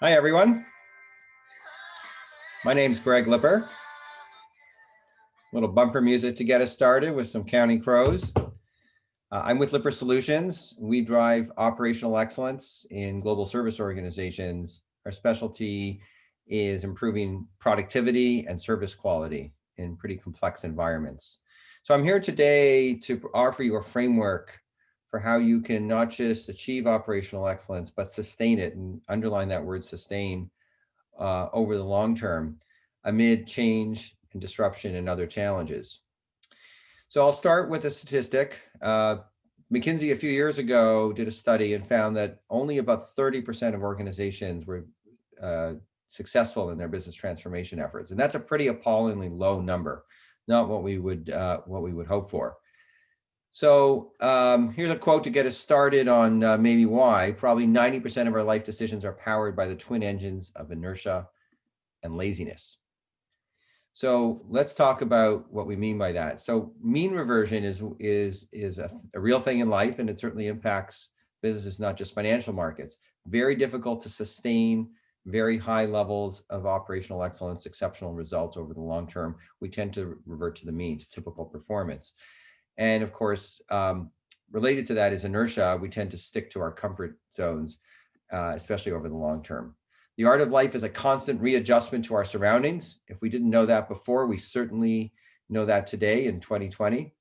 Hi, everyone. My name's Greg Lipper. A little bumper music to get us started with some Counting Crows. I'm with Lipper Solutions. We drive operational excellence in global service organizations. Our specialty is improving productivity and service quality in pretty complex environments. So I'm here today to offer you a framework for how you can not just achieve operational excellence, but sustain it, and underline that word sustain, over the long term amid change and disruption and other challenges. So I'll start with a statistic. McKinsey a few years ago did a study and found that only about 30% of organizations were successful in their business transformation efforts. And that's a pretty appallingly low number, not what we would hope for. So here's a quote to get us started on maybe why. Probably 90% of our life decisions are powered by the twin engines of inertia and laziness. So let's talk about what we mean by that. So mean reversion is a real thing in life, and it certainly impacts businesses, not just financial markets. Very difficult to sustain very high levels of operational excellence, exceptional results over the long term. We tend to revert to the mean, to typical performance. And of course, related to that is inertia. We tend to stick to our comfort zones, especially over the long term. The art of life is a constant readjustment to our surroundings. If we didn't know that before, we certainly know that today in 2020.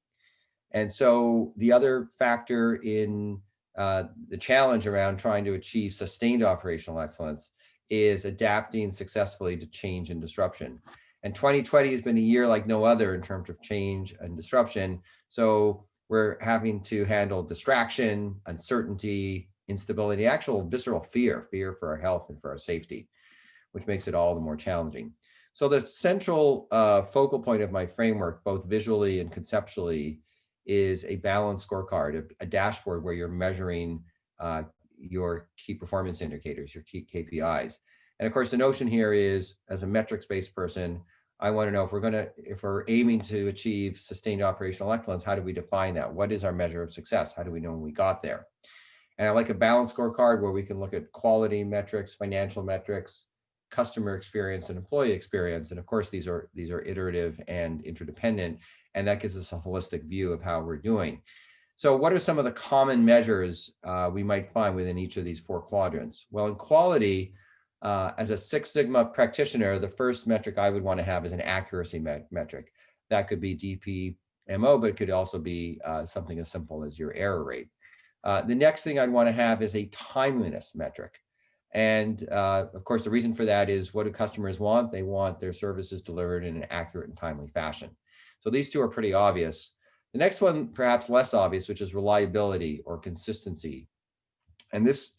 And so the other factor in the challenge around trying to achieve sustained operational excellence is adapting successfully to change and disruption. And 2020 has been a year like no other in terms of change and disruption. So we're having to handle distraction, uncertainty, instability, actual visceral fear for our health and for our safety, which makes it all the more challenging. So the central focal point of my framework, both visually and conceptually, is a balanced scorecard, a dashboard where you're measuring your key performance indicators, your key KPIs. And of course, the notion here is, as a metrics-based person, I want to know if we're aiming to achieve sustained operational excellence, how do we define that? What is our measure of success? How do we know when we got there? And I like a balanced scorecard where we can look at quality metrics, financial metrics, customer experience, and employee experience. And of course, these are iterative and interdependent, and that gives us a holistic view of how we're doing. So what are some of the common measures we might find within each of these four quadrants? Well, in quality, as a Six Sigma practitioner, the first metric I would want to have is an accuracy metric. That could be DPMO, but it could also be something as simple as your error rate. The next thing I'd want to have is a timeliness metric. And of course, the reason for that is, what do customers want? They want their services delivered in an accurate and timely fashion. So these two are pretty obvious. The next one, perhaps less obvious, which is reliability or consistency. And this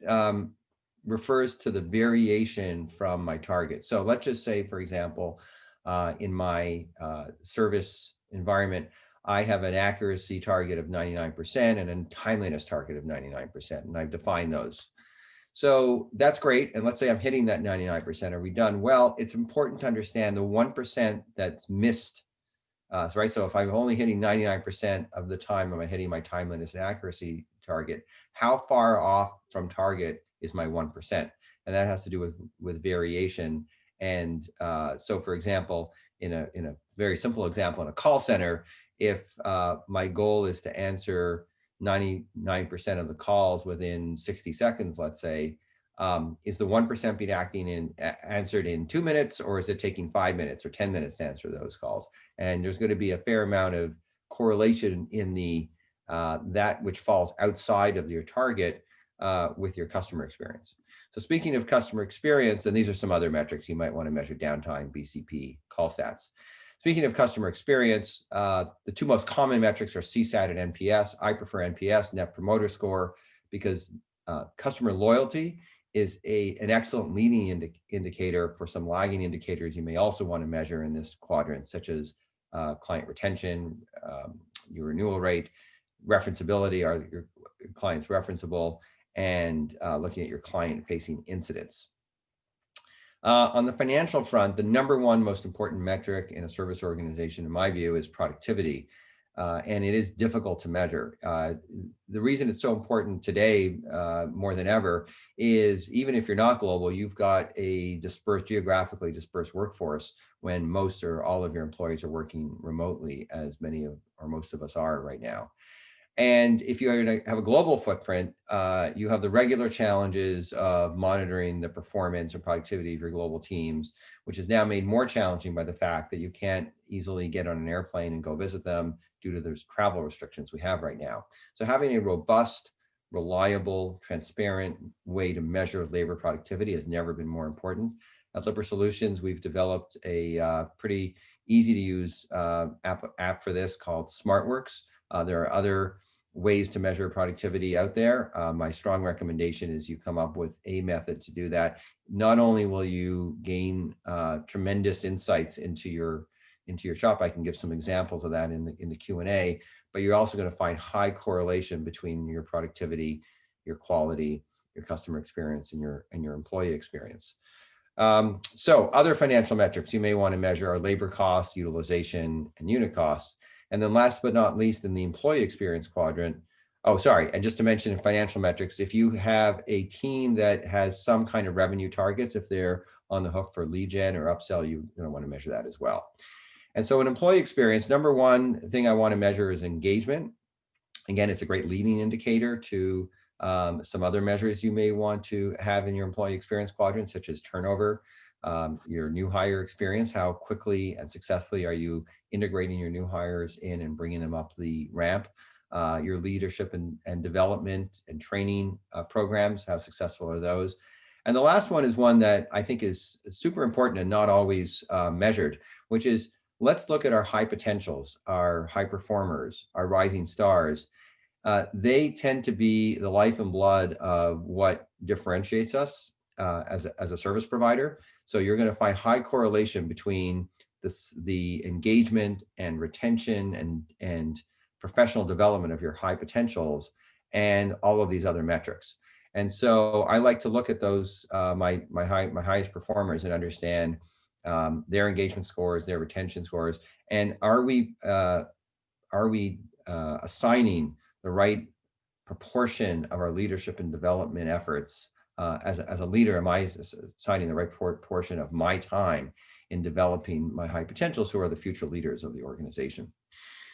refers to the variation from my target. So let's just say, for example, in my service environment, I have an accuracy target of 99% and a timeliness target of 99%, and I've defined those. So that's great. And let's say I'm hitting that 99%. Are we done? Well, it's important to understand the 1% that's missed. Right. So if I'm only hitting 99% of the time, am I hitting my timeliness and accuracy target? How far off from target is my 1%? And that has to do with variation. And so, for example, in a very simple example, in a call center, if my goal is to answer 99% of the calls within 60 seconds, let's say, is the 1% being answered in 2 minutes, or is it taking 5 minutes or 10 minutes to answer those calls? And there's going to be a fair amount of correlation in the that which falls outside of your target with your customer experience. So speaking of customer experience, and these are some other metrics you might want to measure: downtime, BCP, call stats. Speaking of customer experience, the two most common metrics are CSAT and NPS. I prefer NPS, Net Promoter Score, because customer loyalty is an excellent leading indicator for some lagging indicators you may also want to measure in this quadrant, such as client retention, your renewal rate, referenceability, are your clients referenceable, and looking at your client-facing incidents. On the financial front, the number one most important metric in a service organization, in my view, is productivity. and it is difficult to measure. The reason it's so important today, more than ever, is even if you're not global, you've got a geographically dispersed workforce when most or all of your employees are working remotely, as many of or most of us are right now. And if you have a global footprint, you have the regular challenges of monitoring the performance and productivity of your global teams, which is now made more challenging by the fact that you can't easily get on an airplane and go visit them due to those travel restrictions we have right now. So having a robust, reliable, transparent way to measure labor productivity has never been more important. At Lipper Solutions, we've developed a pretty easy to use app for this called SmartWorks. There are other ways to measure productivity out there. My strong recommendation is you come up with a method to do that. Not only will you gain tremendous insights into your shop, I can give some examples of that in the Q&A, but you're also going to find high correlation between your productivity, your quality, your customer experience, and your employee experience. So other financial metrics you may want to measure are labor costs, utilization, and unit costs. And then last but not least, in the employee experience quadrant, and just to mention in financial metrics, if you have a team that has some kind of revenue targets, if they're on the hook for lead gen or upsell, you're going to want to measure that as well. And so in employee experience, number one thing I want to measure is engagement. Again, it's a great leading indicator to some other measures you may want to have in your employee experience quadrant, such as turnover, your new hire experience, how quickly and successfully are you integrating your new hires in and bringing them up the ramp, your leadership and development and training programs, how successful are those? And the last one is one that I think is super important and not always measured, which is let's look at our high potentials, our high performers, our rising stars. They tend to be the life and blood of what differentiates us as a service provider. So you're going to find high correlation between the engagement and retention and professional development of your high potentials and all of these other metrics. And so I like to look at those my highest performers and understand their engagement scores, their retention scores, and are we assigning the right proportion of our leadership and development efforts as a leader? Am I assigning the right portion of my time in developing my high potentials who are the future leaders of the organization?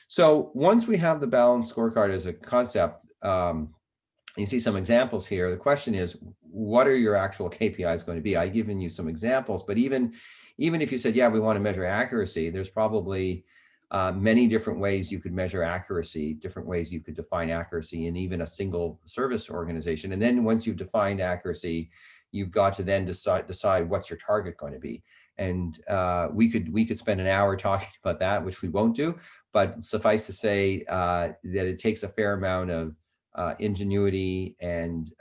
So once we have the balanced scorecard as a concept, you see some examples here. The question is, what are your actual KPIs going to be? I've given you some examples, but even if you said, yeah, we want to measure accuracy, there's probably many different ways you could measure accuracy, different ways you could define accuracy in even a single service organization. And then once you've defined accuracy, you've got to then decide what's your target going to be. And we could spend an hour talking about that, which we won't do, but suffice to say that it takes a fair amount of ingenuity and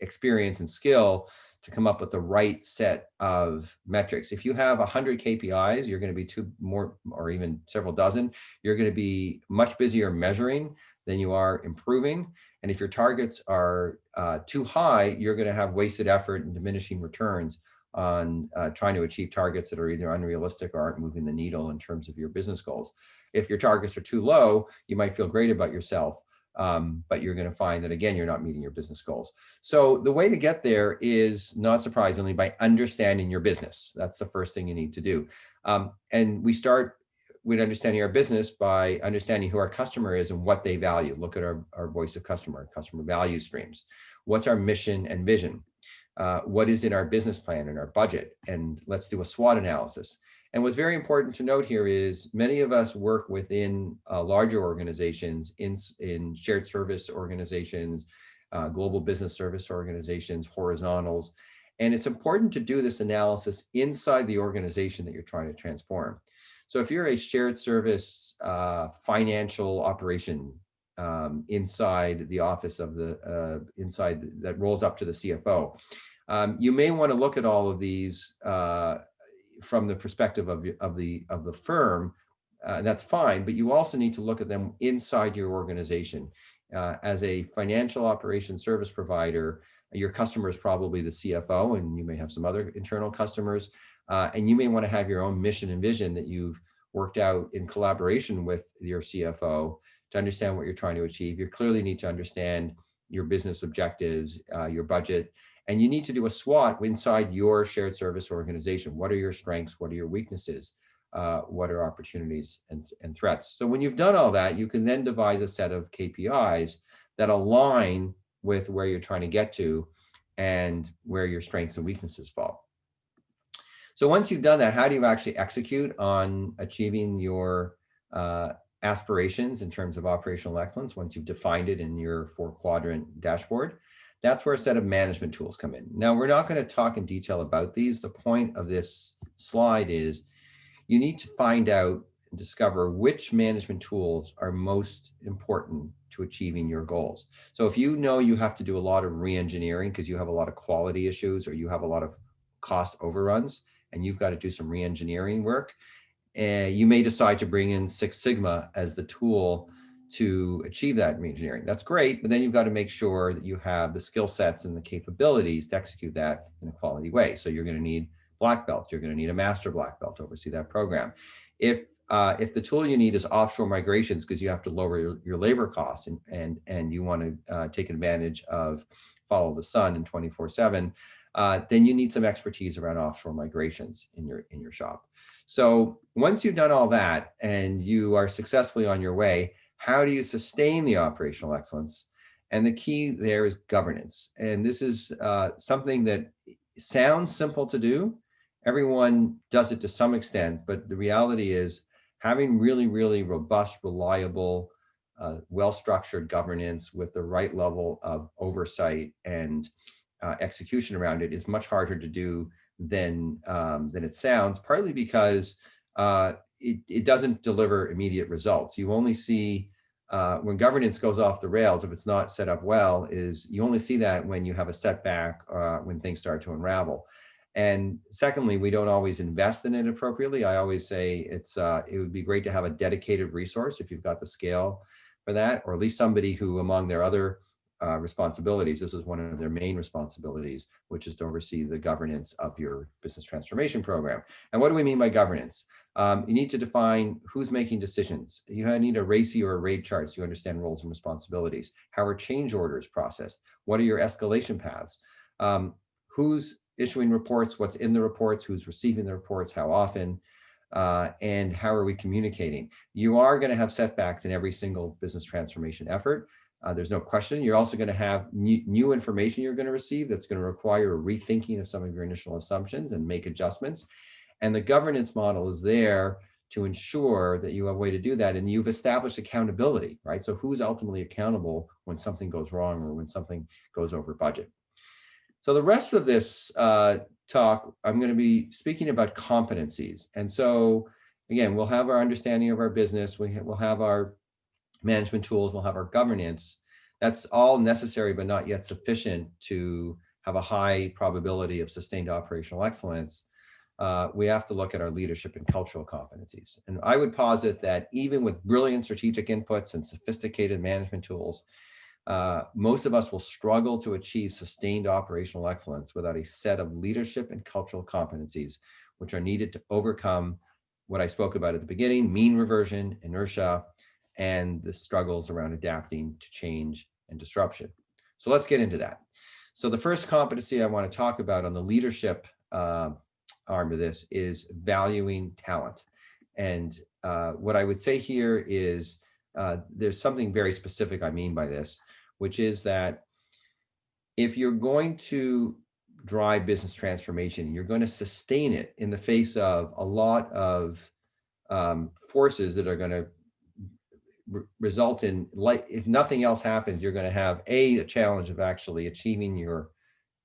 experience and skill to come up with the right set of metrics. If you have 100 KPIs, you're going to be two more or even several dozen. You're going to be much busier measuring than you are improving. And if your targets are too high, you're going to have wasted effort and diminishing returns on trying to achieve targets that are either unrealistic or aren't moving the needle in terms of your business goals. If your targets are too low, you might feel great about yourself, but you're going to find that, again, you're not meeting your business goals. So the way to get there is, not surprisingly, by understanding your business. That's the first thing you need to do. And we start with understanding our business by understanding who our customer is and what they value. Look at our voice of customer value streams. What's our mission and vision? What is in our business plan and our budget? And let's do a SWOT analysis. And what's very important to note here is many of us work within larger organizations, in shared service organizations, global business service organizations, horizontals. And it's important to do this analysis inside the organization that you're trying to transform. So if you're a shared service financial operation inside the office of the inside that rolls up to the CFO, you may want to look at all of these from the perspective of the firm. That's fine, but you also need to look at them inside your organization. As a financial operations service provider, your customer is probably the CFO, and you may have some other internal customers, and you may want to have your own mission and vision that you've worked out in collaboration with your CFO to understand what you're trying to achieve. You clearly need to understand your business objectives, your budget, and you need to do a SWOT inside your shared service organization. What are your strengths? What are your weaknesses? What are opportunities and threats? So when you've done all that, you can then devise a set of KPIs that align with where you're trying to get to and where your strengths and weaknesses fall. So once you've done that, how do you actually execute on achieving your aspirations in terms of operational excellence? Once you've defined it in your 4-quadrant dashboard, that's where a set of management tools come in. Now, we're not going to talk in detail about these. The point of this slide is you need to find out and discover which management tools are most important to achieving your goals. So if you know you have to do a lot of re-engineering because you have a lot of quality issues or you have a lot of cost overruns and you've got to do some re-engineering work, you may decide to bring in Six Sigma as the tool to achieve that re-engineering. That's great, but then you've got to make sure that you have the skill sets and the capabilities to execute that in a quality way. So you're going to need black belts. You're going to need a master black belt to oversee that program. If the tool you need is offshore migrations because you have to lower your labor costs and you want to take advantage of follow the sun and 24/7, then you need some expertise around offshore migrations in your shop. So once you've done all that and you are successfully on your way, how do you sustain the operational excellence? And the key there is governance. And this is something that sounds simple to do. Everyone does it to some extent, but the reality is having really, really robust, reliable, well-structured governance with the right level of oversight and execution around it is much harder to do than it sounds, partly because it doesn't deliver immediate results. You only see when governance goes off the rails, if it's not set up well, you only see that when you have a setback, when things start to unravel. And secondly, we don't always invest in it appropriately. I always say it would be great to have a dedicated resource if you've got the scale for that, or at least somebody who among their other responsibilities, this is one of their main responsibilities, which is to oversee the governance of your business transformation program. And what do we mean by governance? You need to define who's making decisions. You need a RACI or a RAID chart so you understand roles and responsibilities. How are change orders processed? What are your escalation paths? Who's issuing reports? What's in the reports? Who's receiving the reports? How often? And how are we communicating? You are going to have setbacks in every single business transformation effort. There's no question. You're also going to have new information you're going to receive that's going to require a rethinking of some of your initial assumptions and make adjustments. And the governance model is there to ensure that you have a way to do that. And you've established accountability, right? So who's ultimately accountable when something goes wrong or when something goes over budget? So the rest of this talk, I'm going to be speaking about competencies. And so again, we'll have our understanding of our business. We'll have our management tools, we'll have our governance. That's all necessary, but not yet sufficient to have a high probability of sustained operational excellence. We have to look at our leadership and cultural competencies. And I would posit that even with brilliant strategic inputs and sophisticated management tools, most of us will struggle to achieve sustained operational excellence without a set of leadership and cultural competencies, which are needed to overcome what I spoke about at the beginning: mean reversion, inertia, and the struggles around adapting to change and disruption. So let's get into that. So the first competency I want to talk about on the leadership arm of this is valuing talent. And what I would say here is there's something very specific I mean by this, which is that if you're going to drive business transformation, you're going to sustain it in the face of a lot of forces that are going to result in, like, if nothing else happens, you're going to have a challenge of actually achieving your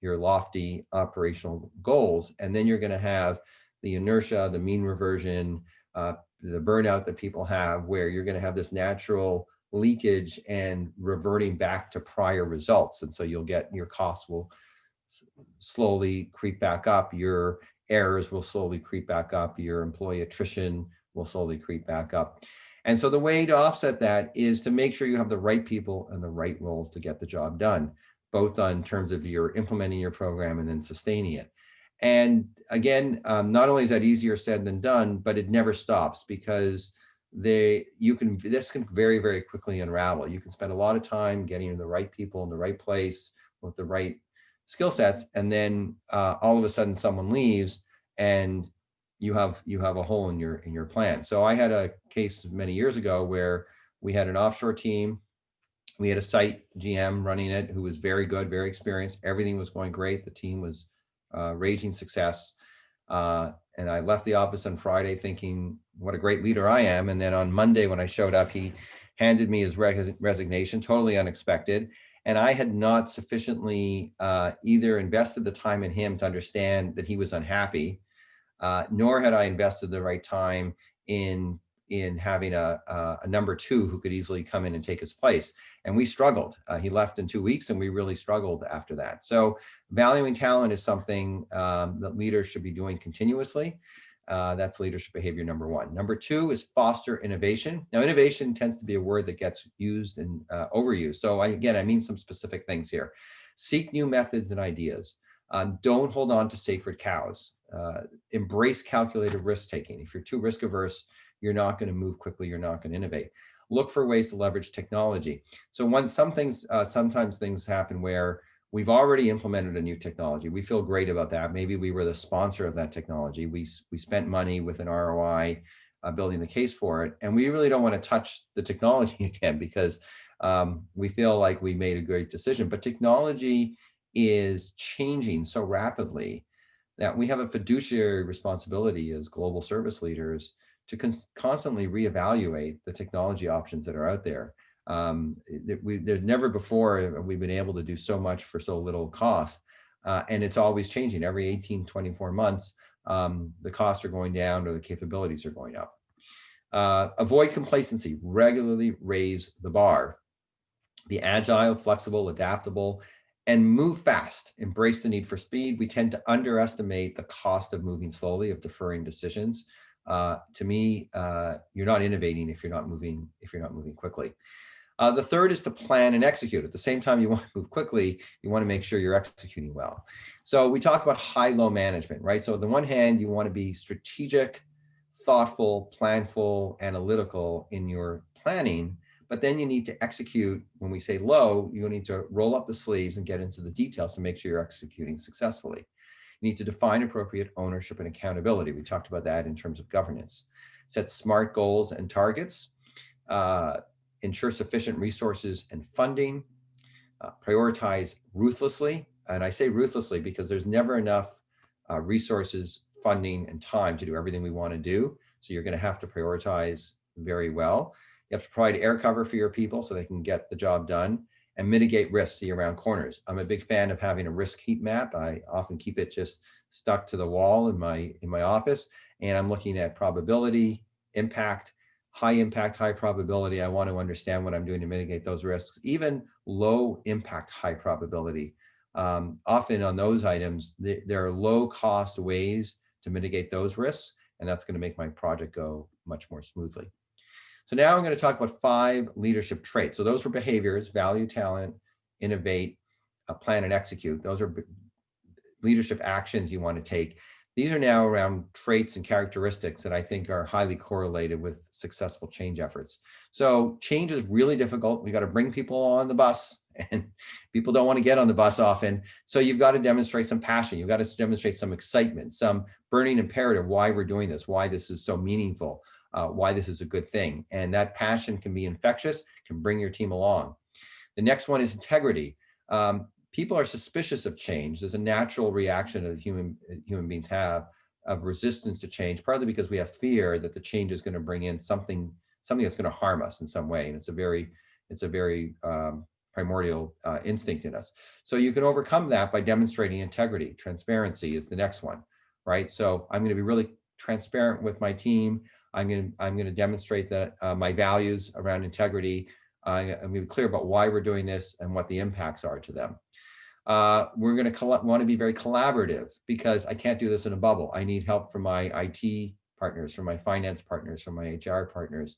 lofty operational goals, and then you're going to have the inertia, the mean reversion, the burnout that people have, where you're going to have this natural leakage and reverting back to prior results. And so you'll get, your costs will slowly creep back up, your errors will slowly creep back up, your employee attrition will slowly creep back up. And so the way to offset that is to make sure you have the right people and the right roles to get the job done, both on terms of your implementing your program and then sustaining it. And again, not only is that easier said than done, but it never stops, because this can very, very quickly unravel. You can spend a lot of time getting the right people in the right place with the right skill sets, and then all of a sudden someone leaves, and you have a hole in your plan. So I had a case many years ago where we had an offshore team. We had a site GM running it who was very good, very experienced. Everything was going great. The team was raging success. And I left the office on Friday thinking, what a great leader I am. And then on Monday, when I showed up, he handed me his resignation, totally unexpected. And I had not sufficiently either invested the time in him to understand that he was unhappy, nor had I invested the right time in having a number two who could easily come in and take his place. And we struggled. He left in 2 weeks, and we really struggled after that. So valuing talent is something that leaders should be doing continuously. That's leadership behavior number one. Number two is foster innovation. Now, innovation tends to be a word that gets used and overused. So I mean some specific things here. Seek new methods and ideas. Don't hold on to sacred cows. Embrace calculated risk taking. If you're too risk averse, you're not going to move quickly. You're not going to innovate. Look for ways to leverage technology. So sometimes things happen where we've already implemented a new technology. We feel great about that. Maybe we were the sponsor of that technology. We spent money with an ROI building the case for it. And we really don't want to touch the technology again, because we feel like we made a great decision. But technology is changing so rapidly that we have a fiduciary responsibility as global service leaders to constantly reevaluate the technology options that are out there. There's never before we've been able to do so much for so little cost. And it's always changing. Every 18, 24 months, the costs are going down or the capabilities are going up. Avoid complacency. Regularly raise the bar. Be agile, flexible, adaptable, and move fast. Embrace the need for speed. We tend to underestimate the cost of moving slowly, of deferring decisions. To me, you're not innovating if you're not moving quickly. The third is to plan and execute. At the same time you want to move quickly, you want to make sure you're executing well. So we talk about high-low management, right? So on the one hand, you want to be strategic, thoughtful, planful, analytical in your planning, but then you need to execute. When we say low, you need to roll up the sleeves and get into the details to make sure you're executing successfully. You need to define appropriate ownership and accountability. We talked about that in terms of governance. Set smart goals and targets. Ensure sufficient resources and funding. Prioritize ruthlessly. And I say ruthlessly because there's never enough resources, funding, and time to do everything we want to do. So you're going to have to prioritize very well. You have to provide air cover for your people so they can get the job done, and mitigate risks, see around corners. I'm a big fan of having a risk heat map. I often keep it just stuck to the wall in my office, and I'm looking at probability, impact, high probability. I want to understand what I'm doing to mitigate those risks. Even low impact, high probability. Often on those items, there are low cost ways to mitigate those risks, and that's going to make my project go much more smoothly. So now I'm going to talk about 5 leadership traits. So those were behaviors: value talent, innovate, plan and execute. Those are leadership actions you want to take. These are now around traits and characteristics that I think are highly correlated with successful change efforts. So change is really difficult. We got to bring people on the bus, and people don't want to get on the bus often. So you've got to demonstrate some passion. You've got to demonstrate some excitement, some burning imperative, why we're doing this, why this is so meaningful. Why this is a good thing. And that passion can be infectious, can bring your team along. The next one is integrity. People are suspicious of change. There's a natural reaction that human beings have of resistance to change, partly because we have fear that the change is going to bring in something that's going to harm us in some way. And it's a very primordial instinct in us. So you can overcome that by demonstrating integrity. Transparency is the next one, right? So I'm going to be really transparent with my team. I'm going to demonstrate that my values around integrity. I'm going to be clear about why we're doing this and what the impacts are to them. We're going to want to be very collaborative, because I can't do this in a bubble. I need help from my IT partners, from my finance partners, from my HR partners,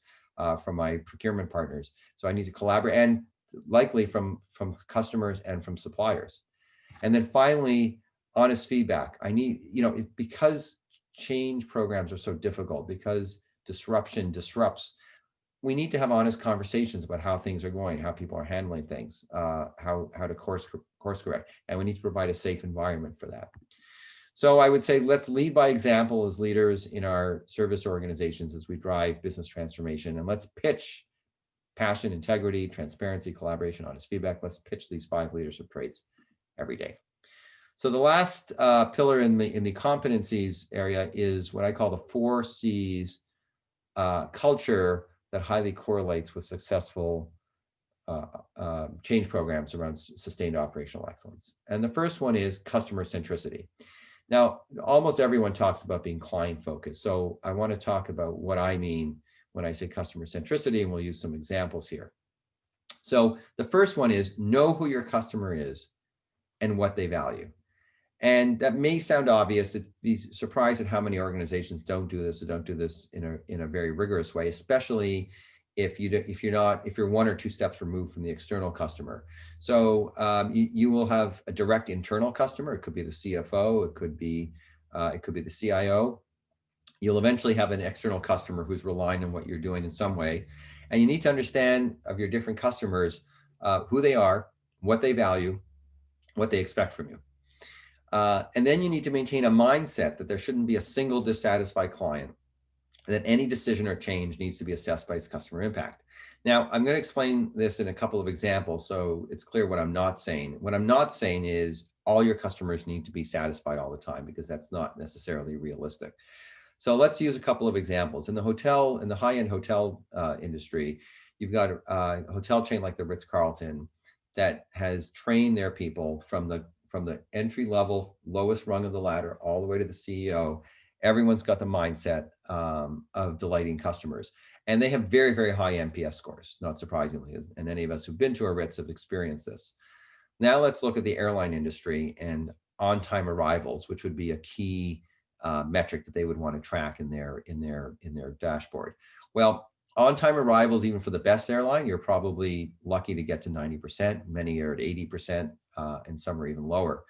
from my procurement partners. So I need to collaborate, and likely from customers and from suppliers. And then finally, honest feedback. I need, because change programs are so difficult, because disruption disrupts, we need to have honest conversations about how things are going, how people are handling things, how to course correct, and we need to provide a safe environment for that. So I would say let's lead by example as leaders in our service organizations as we drive business transformation, and let's pitch passion, integrity, transparency, collaboration, honest feedback. Let's pitch these 5 leadership traits every day. So the last pillar in the competencies area is what I call the 4 C's culture that highly correlates with successful change programs around sustained operational excellence. And the first one is customer centricity. Now, almost everyone talks about being client focused. So I want to talk about what I mean when I say customer centricity, and we'll use some examples here. So the first one is know who your customer is and what they value. And that may sound obvious. You'd be surprised at how many organizations don't do this or don't do this in a very rigorous way, especially if you're 1 or 2 steps removed from the external customer. So you will have a direct internal customer. It could be the CFO. It could be the CIO. You'll eventually have an external customer who's relying on what you're doing in some way, and you need to understand of your different customers who they are, what they value, what they expect from you. And then you need to maintain a mindset that there shouldn't be a single dissatisfied client, that any decision or change needs to be assessed by its customer impact. Now, I'm going to explain this in a couple of examples so it's clear what I'm not saying. What I'm not saying is all your customers need to be satisfied all the time, because that's not necessarily realistic. So let's use a couple of examples. In the high-end hotel industry, you've got a hotel chain like the Ritz-Carlton that has trained their people from the entry level, lowest rung of the ladder, all the way to the CEO. Everyone's got the mindset of delighting customers. And they have very, very high NPS scores, not surprisingly. And any of us who've been to a Ritz have experienced this. Now let's look at the airline industry and on-time arrivals, which would be a key metric that they would want to track in their dashboard. Well, on-time arrivals, even for the best airline, you're probably lucky to get to 90%. Many are at 80%, and some are even lower.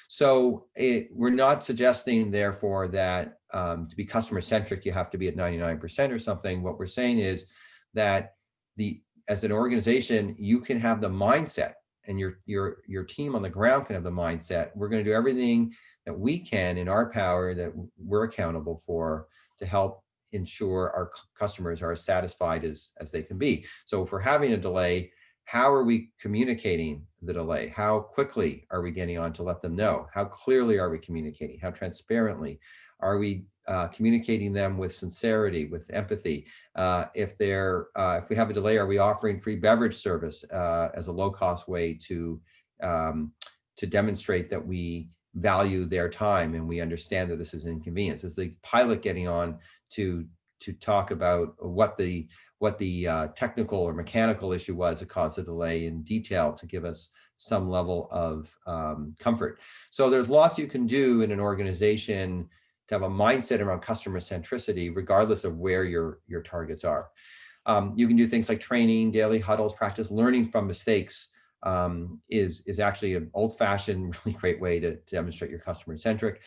So we're not suggesting, therefore, that to be customer centric, you have to be at 99% or something. What we're saying is that as an organization, you can have the mindset, and your team on the ground can have the mindset. We're going to do everything that we can in our power, that we're accountable for, to help ensure our customers are as satisfied as they can be. So if we're having a delay, how are we communicating the delay? How quickly are we getting on to let them know? How clearly are we communicating? How transparently are we communicating them with sincerity, with empathy? If we have a delay, are we offering free beverage service as a low-cost way to demonstrate that we value their time and we understand that this is an inconvenience? Is the pilot getting on to talk about what the technical or mechanical issue was that caused the delay in detail, to give us some level of comfort? So there's lots you can do in an organization to have a mindset around customer centricity, regardless of where your targets are. You can do things like training, daily huddles, practice learning from mistakes. Is actually an old-fashioned, really great way to demonstrate you're customer centric.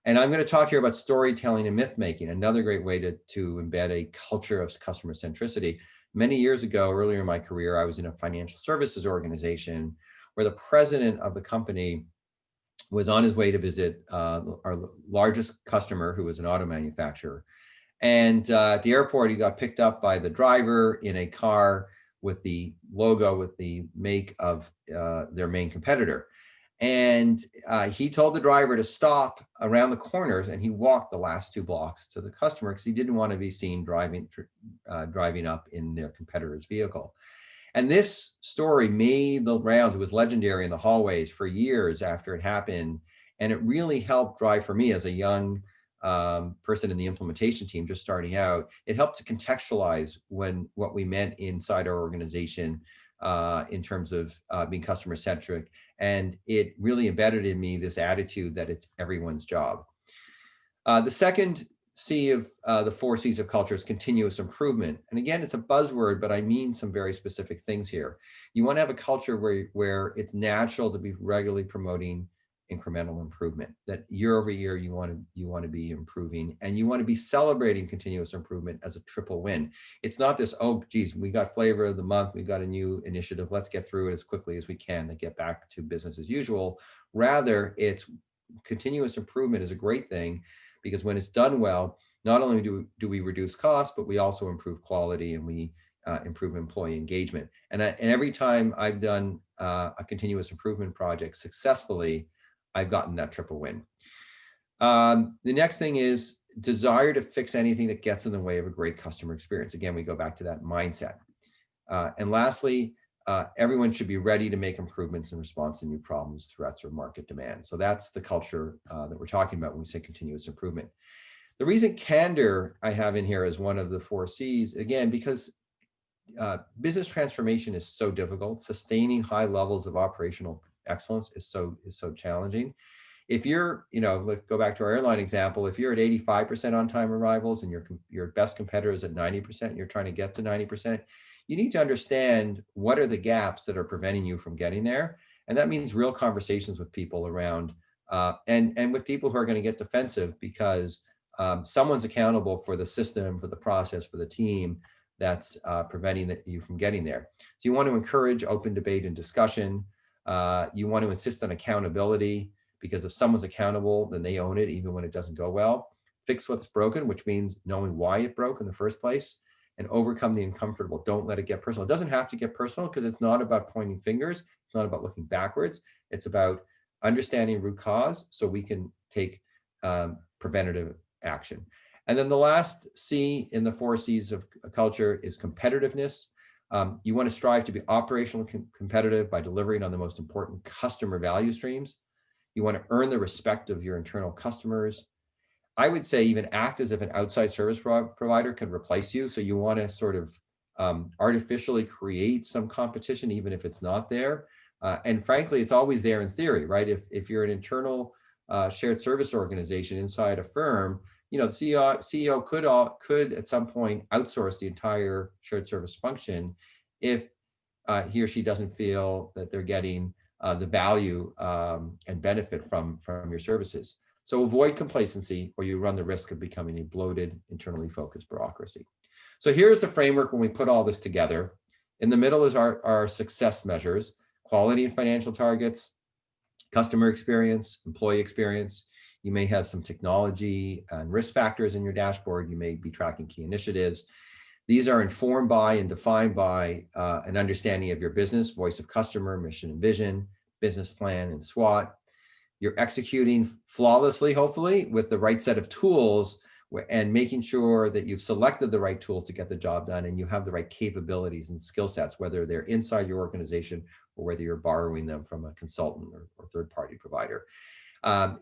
And I'm going to talk here about storytelling and myth making, another great way to embed a culture of customer centricity. Many years ago, earlier in my career, I was in a financial services organization where the president of the company was on his way to visit our largest customer, who was an auto manufacturer. And at the airport, he got picked up by the driver in a car with the logo, with the make of their main competitor. And he told the driver to stop around the corners, and he walked the last 2 blocks to the customer because he didn't want to be seen driving up in their competitor's vehicle. And this story made the rounds. It was legendary in the hallways for years after it happened. And it really helped drive, for me as a young person in the implementation team just starting out, it helped to contextualize what we meant inside our organization in terms of being customer centric. And it really embedded in me this attitude that it's everyone's job. The second C of the 4 C's of culture is continuous improvement. And again, it's a buzzword, but I mean some very specific things here. You want to have a culture where it's natural to be regularly promoting incremental improvement, that year over year you want to be improving, and you want to be celebrating continuous improvement as a triple win. It's not this, oh geez, we got flavor of the month, we got a new initiative, let's get through it as quickly as we can and get back to business as usual. Rather, it's continuous improvement is a great thing, because when it's done well, not only do we reduce costs, but we also improve quality, and we improve employee engagement. And every time I've done a continuous improvement project successfully, I've gotten that triple win. The next thing is desire to fix anything that gets in the way of a great customer experience. Again, we go back to that mindset. And lastly, everyone should be ready to make improvements in response to new problems, threats, or market demand. So that's the culture that we're talking about when we say continuous improvement. The reason candor I have in here as one of the 4 C's, again, because business transformation is so difficult. Sustaining high levels of operational excellence is so challenging. If you're, let's go back to our airline example. If you're at 85% on-time arrivals and your best competitor is at 90%, and you're trying to get to 90%, you need to understand what are the gaps that are preventing you from getting there. And that means real conversations with people around, and with people who are going to get defensive because someone's accountable for the system, for the process, for the team that's preventing you from getting there. So you want to encourage open debate and discussion. You want to insist on accountability, because if someone's accountable, then they own it, even when it doesn't go well. Fix what's broken, which means knowing why it broke in the first place, and overcome the uncomfortable. Don't let it get personal. It doesn't have to get personal, because it's not about pointing fingers. It's not about looking backwards. It's about understanding root cause so we can take preventative action. And then the last C in the 4 C's of culture is competitiveness. You want to strive to be operationally competitive by delivering on the most important customer value streams. You want to earn the respect of your internal customers. I would say even act as if an outside service provider could replace you. So you want to sort of artificially create some competition, even if it's not there. And frankly, it's always there in theory, right? If you're an internal shared service organization inside a firm, the CEO could at some point outsource the entire shared service function if he or she doesn't feel that they're getting the value and benefit from your services. So avoid complacency, or you run the risk of becoming a bloated, internally focused bureaucracy. So here's the framework when we put all this together. In the middle is our success measures: quality and financial targets, customer experience, employee experience. You may have some technology and risk factors in your dashboard. You may be tracking key initiatives. These are informed by and defined by an understanding of your business, voice of customer, mission and vision, business plan, and SWOT. You're executing flawlessly, hopefully, with the right set of tools, and making sure that you've selected the right tools to get the job done, and you have the right capabilities and skill sets, whether they're inside your organization or whether you're borrowing them from a consultant or third-party provider.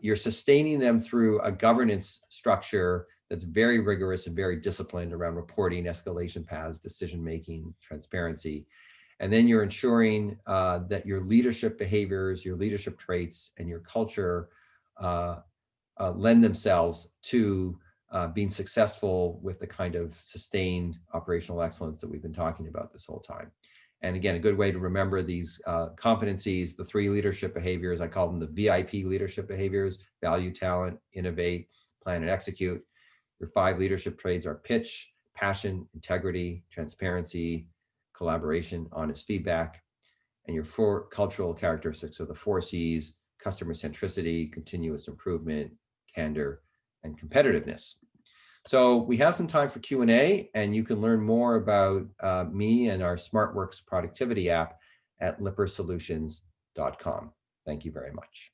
You're sustaining them through a governance structure that's very rigorous and very disciplined around reporting, escalation paths, decision-making, transparency. And then you're ensuring that your leadership behaviors, your leadership traits, and your culture lend themselves to being successful with the kind of sustained operational excellence that we've been talking about this whole time. And again, a good way to remember these competencies, the 3 leadership behaviors, I call them the VIP leadership behaviors: value, talent, innovate, plan, and execute. Your 5 leadership traits are pitch, passion, integrity, transparency, collaboration, honest feedback. And your 4 cultural characteristics are the 4 C's: customer centricity, continuous improvement, candor, and competitiveness. So we have some time for Q&A, and you can learn more about me and our SmartWorks productivity app at lippersolutions.com. Thank you very much.